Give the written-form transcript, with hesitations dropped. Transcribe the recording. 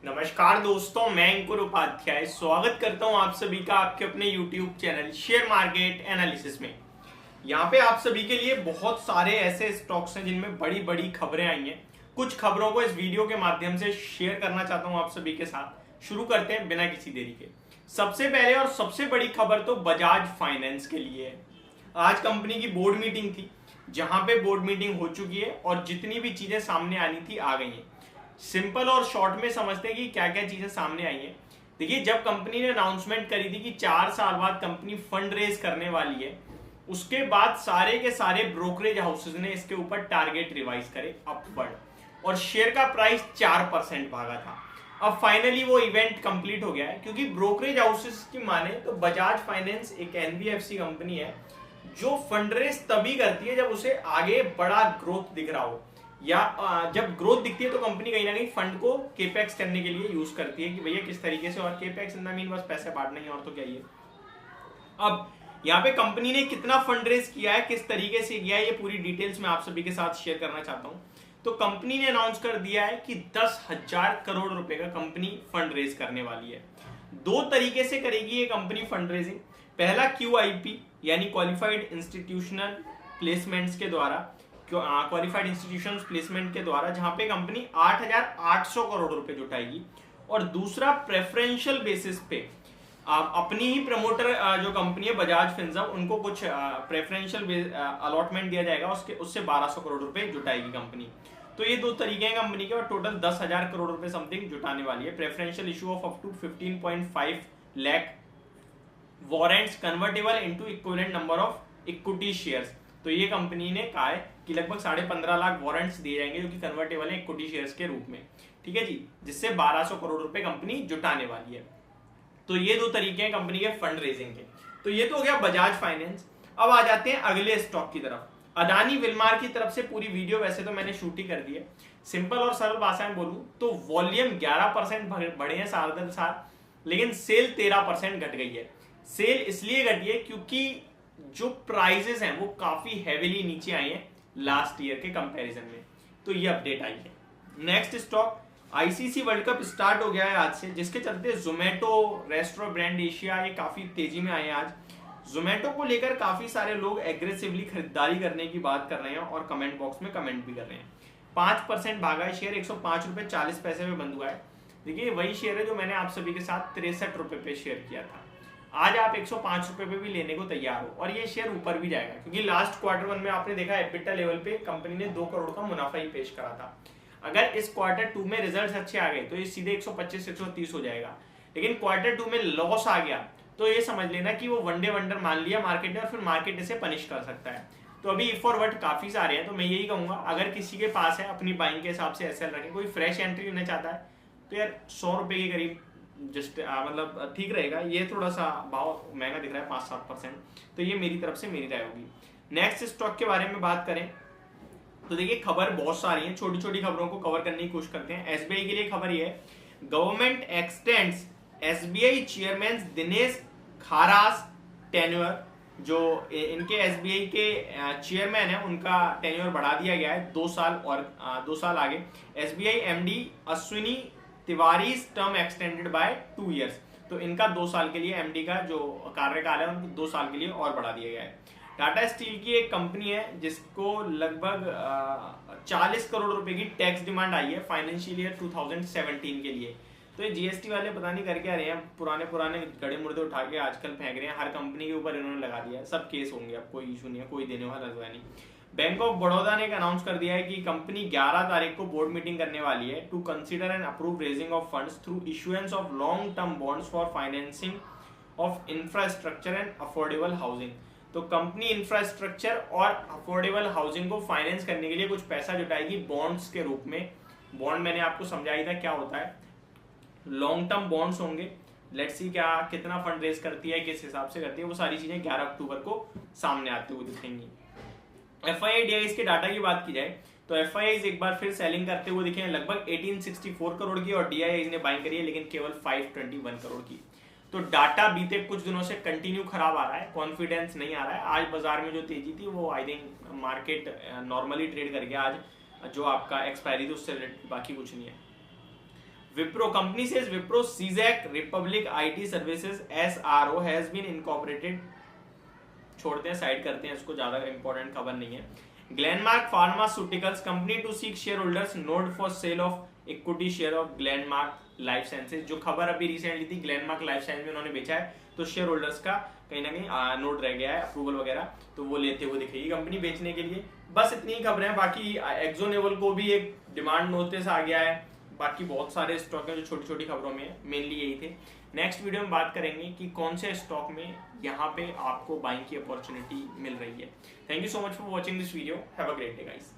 नमस्कार दोस्तों, मैं अंकुर उपाध्याय स्वागत करता हूं आप सभी का आपके अपने YouTube channel share market analysis में। यहां पे आप सभी के लिए बहुत सारे ऐसे स्टॉक्स हैं जिनमें बड़ी बड़ी खबरें आई हैं। कुछ खबरों को इस वीडियो के माध्यम से शेयर करना चाहता हूं आप सभी के साथ। शुरू करते हैं बिना किसी देरी के। सबसे पहले और सबसे बड़ी खबर तो बजाज फाइनेंस के लिए है। आज कंपनी की बोर्ड मीटिंग थी, जहां पे बोर्ड मीटिंग हो चुकी है और जितनी भी चीजें सामने आनी थी आ गई हैं। सिंपल और शॉर्ट में समझते हैं कि क्या क्या चीजें सामने आई हैं। देखिए, जब कंपनी ने अनाउंसमेंट करी थी कि 4 साल बाद कंपनी फंड रेज करने वाली है, उसके बाद सारे के सारे ब्रोकरेज हाउसेज ने इसके ऊपर टारगेट रिवाइज करे अपवर्ड और शेयर का प्राइस 4% भागा था। अब फाइनली वो इवेंट कंप्लीट हो गया है, क्योंकि ब्रोकरेज हाउसेज की माने तो बजाज फाइनेंस एक एनबीएफसी कंपनी है जो फंड रेज तभी करती है जब उसे आगे बड़ा ग्रोथ दिख रहा हो, या जब ग्रोथ दिखती है तो कंपनी कहीं ना कहीं फंड को केपेक्स करने के लिए यूज करती है कि भैया किस तरीके से, और केपेक्स इन द मीन बस पैसे बांटना ही, और तो क्या ही है। अब यहाँ पे कंपनी ने कितना फंड रेज किया है, किस तरीके से किया है, ये पूरी डिटेल्स मैं आप सभी के साथ शेयर करना चाहता हूँ। तो कंपनी ने अनाउंस कर दिया है कि 10,000 करोड़ रुपए का कंपनी फंड रेज करने वाली है। दो तरीके से करेगी ये कंपनी फंड रेजिंग। पहला QIP यानी क्वालिफाइड इंस्टीट्यूशनल प्लेसमेंट्स के द्वारा, क्वालिफाइड इंस्टीट्यूशन प्लेसमेंट के द्वारा, जहां पे कंपनी 8,800 करोड़ रुपए जुटाएगी। और दूसरा प्रेफरेंशियल बेसिस पे अपनी ही प्रमोटर जो कंपनी है बजाज फिनसर्व, उनको कुछ प्रेफरेंशियल अलॉटमेंट दिया जाएगा, उससे 1,200 करोड़ रुपए जुटाएगी कंपनी। तो ये दो तरीके हैं कंपनी के, और टोटल 10,000 करोड़ रुपए समथिंग जुटाने वाली है। Preferential issue of up to 15.5 lakh warrants convertible into equivalent number of equity shares. तो ये कंपनी ने कहा है कि लगभग 15.5 लाख वारंट्स दिए जाएंगे जो कि कन्वर्टेबल है इक्विटी शेयर्स के रूप में, ठीक है जी, जिससे 1,200 करोड़ रुपए कंपनी जुटाने वाली है। तो ये दो तरीके हैं कंपनी के फंड रेजिंग के। तो ये तो हो गया बजाज फाइनेंस। अब आ जाते हैं अगले स्टॉक की तरफ, अदानी विलमार की तरफ से। पूरी वीडियो वैसे तो मैंने शूट ही कर दी है। सिंपल और सरल भाषा में बोलूं तो वॉल्यूम 11% बढ़े हैं साल दर साल, लेकिन सेल 13% घट गई है। सेल इसलिए घटी है क्योंकि जो प्राइजेस हैं वो काफी हेविली नीचे आए हैं लास्ट ईयर के कंपैरिजन में। तो ये अपडेट आई है। Next stock, ICC world cup start हो गया है आज से, जिसके चलते जोमेटो, रेस्टोरेंट ब्रांड एशिया, ये काफी तेजी में आए हैं आज। जोमेटो को लेकर काफी सारे लोग एग्रेसिवली खरीदारी करने की बात कर रहे हैं और कमेंट बॉक्स में कमेंट भी कर रहे हैं। 5% भागा है शेयर, 105.40 रुपए में बंद हुआ है। देखिए, वही शेयर है जो मैंने आप सभी के साथ 63 रुपए पे शेयर किया था। आज आप 105 रुपए पे भी लेने को तैयार हो, और ये शेयर ऊपर भी जाएगा, क्योंकि लास्ट Q1 में आपने देखा एबिटा लेवल पे कंपनी ने 2 करोड़ का मुनाफा ही पेश करा था। अगर इस Q2 में रिजल्ट्स अच्छे आ गए तो ये सीधे 125-130 हो जाएगा। लेकिन Q2 में लॉस आ गया तो ये समझ लेना कि वो वनडे वंडर मान लिया मार्केट ने, और फिर मार्केट इसे पनिश कर सकता है। तो अभी इफ और वट काफी सारे हैं, तो मैं यही कहूंगा अगर किसी के पास है अपनी बाइंग के हिसाब से एसएल रखे, कोई फ्रेश एंट्री लेना चाहता है तो यार 100 रुपए के करीब जस्ट मतलब ठीक रहेगा। ये थोड़ा सा भाव महंगा दिख रहा है 5-7%, तो ये मेरी तरफ से मेरी राय होगी। नेक्स्ट स्टॉक के बारे में बात करें तो देखिए, खबर बहुत सारी है, छोटी छोटी खबरों को कवर करने की कोशिश करते हैं। एसबीआई के लिए खबर ये है, government extends SBI chairman Dinesh Khara's tenure. जो इनके एसबीआई के चेयरमैन है उनका टेन्योर बढ़ा दिया गया है 2 साल, और 2 साल आगे। SBI MD Ashwini Tiwari term extended by 2 years. तो इनका 2 साल के लिए एमडी का जो कार्यकाल है उनको 2 साल के लिए और बढ़ा दिया गया है। टाटा स्टील की एक कंपनी है जिसको लगभग 40 करोड़ रुपए की टैक्स डिमांड आई है फाइनेंशियल ईयर 2017 के लिए। तो ये जीएसटी वाले पता नहीं करके आ रहे हैं, पुराने पुराने गड़े मुर्दे उठा के आजकल फेंक रहे हैं, हर कंपनी के ऊपर इन्होंने लगा दिया है। सब केस होंगे, अब कोई इशू नहीं है, कोई देने वाला नहीं। बैंक ऑफ बड़ौदा ने एक अनाउंस कर दिया है कि कंपनी 11 तारीख को बोर्ड मीटिंग करने वाली है to consider and approve raising of funds through issuance of long term bonds for financing of infrastructure and affordable housing. तो कंपनी इंफ्रास्ट्रक्चर और अफोर्डेबल हाउसिंग को फाइनेंस करने के लिए कुछ पैसा जुटाएगी बॉन्ड्स के रूप में। बॉन्ड मैंने आपको समझाई था क्या होता है, लॉन्ग टर्म बॉन्ड्स होंगे। लेट्स सी क्या कितना फंड रेज करती है, किस हिसाब से करती है, वो सारी चीजें 11 अक्टूबर को सामने आते हुए दिखेंगी। FII के डाटा की बात की जाए तो FII एक बार फिर सेलिंग करते हुए दिखे, लगभग 1864 करोड़ की, और DII ने बाइंग करी है लेकिन केवल 521 करोड़ की। तो डाटा बीते कुछ दिनों से कंटिन्यू खराब आ रहा है, कॉन्फिडेंस नहीं आ रहा है। आज बाजार में जो तेजी थी वो I think market normally trade कर गया आज, जो आपका एक्सपायरी थी उससे रिलेटेड, बाकी कुछ नहीं है। Wipro company says Wipro CZEC Republic IT Services SRO has been incorporated. छोड़ते हैं, साइड करते हैं इसको, ज्यादा इंपॉर्टेंट खबर नहीं है. Glenmark pharmaceuticals company to seek shareholders nod for sale of equity share of Glenmark life sciences. जो खबर अभी रिसेंटली थी, ग्लेनमार्क लाइफ साइंस में उन्होंने बेचा है, तो शेयर होल्डर्स का कहीं ना कहीं नोट रह गया है, अप्रूवल वगैरह, तो वो लेते हुए दिखेगी कंपनी बेचने के लिए. बस इतनी ही खबरें हैं. बाकी एक्सोनेबल को भी एक डिमांड नोटिस आ गया है. बाकी बहुत सारे स्टॉक हैं जो छोटी छोटी खबरों में, मेनली यही थे. नेक्स्ट वीडियो में बात करेंगे कि कौन से स्टॉक में यहाँ पे आपको बाइंग की अपॉर्चुनिटी मिल रही है. Thank you so much for watching this video. Have a great day guys.